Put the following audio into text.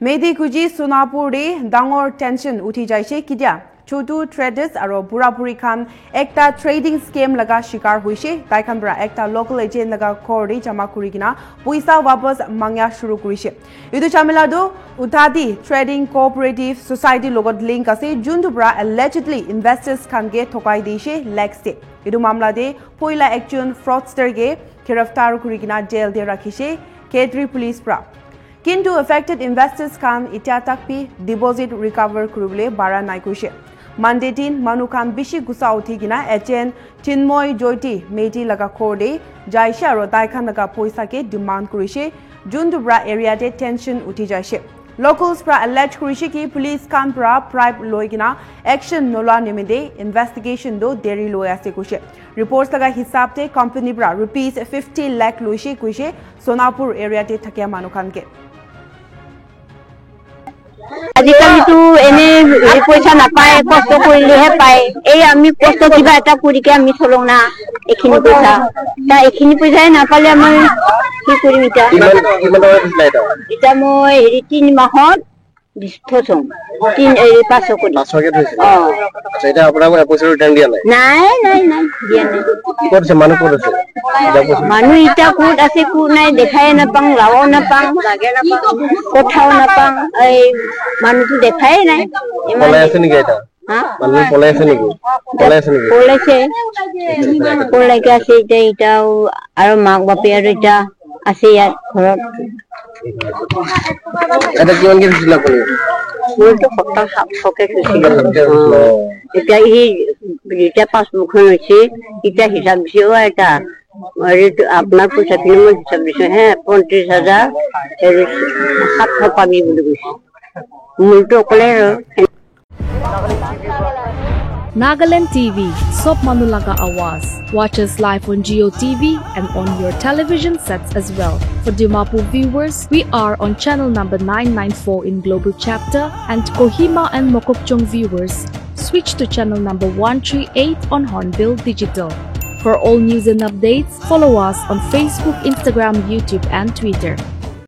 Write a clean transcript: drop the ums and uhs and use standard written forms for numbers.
Medi kuji Sonapur dangor tension uthi jaise kidia. Chotu traders aro burapuri khan ekta trading scheme laga shikar hoise. Taikhan bra ekta local agent laga kori jama kurigina puisa wapas mangya shuru kurise. Idu chamila do Utadi Trading Cooperative Society logot link ase juntu bra allegedly investors khan ge thokai deise legs de. Idu mamla de poila actual fraudster ge giraftar kurigina jail de rakhise K3 police bra. Kintu affected investors can itiatakpi deposit recover kurule bara naikuishe. Monday tin manukan bishi gusa uthigina agent Chinmoy Jyoti Meti laga korde jaisha ro daikhan laga poisa ke demand kurishe Jundubra area de tension uthi jaishe. Locals pra allege kurishe ki police kan pra bribe loigina action nola nimide investigation do deri loya se kushe. Reports laga hisab te company pra rupees 50 lakh loishe kuishe Sonapur area de thakya manukan ke. আজিকালি তো এনে পয়সা নাপায় কষ্ট কৰিলেহে পায় এই আমি কষ্ট কিবা এটা কৰিকে আমি চলং না এখিনি পইচাই নাপালে আমাৰ কি কৰিম এটা এটা মই হেৰি 3 মাহত থছং 500 কোটি আচ্ছা এটা আপোনাক পইচা ৰিটাৰ্ণ দিয়া নাই দিয়া নাই কৰছে মানুহ কৰছে মানুহ ইটা কোট আছে কো নাই দেখাই না পাং লাও না পাং কোঠাও না পাং এই মানুহ দেখাই নাই পলাই আছে নেকি এটা মানুহ পলাই আছে নেকি পলাইকে আছে এটাও আৰু মাক বাপে আৰু এটা আছে ইয়াত ঘৰত এটা কিমান কি দিছিল আপুনি মোৰটো সপ্তাহ 700 কে দিছিল এটা এটা পাঁচমুখন হৈছে এটা হিসাব দিও এটা আরে আপনার পয়সা কিনে মই হিসাব দিছে হ্যাঁ 25000 এর 700 পাবি বলে কইছে মোৰটো কলে Nagaland TV, Sop Manulaga Awas. Watch us live on Geo TV and on your television sets as well. For Dimapur viewers, we are on channel number 994 in Global Chapter, and Kohima and Mokokchung viewers, switch to channel number 138 on Hornbill Digital. For all news and updates, follow us on Facebook, Instagram, YouTube and Twitter.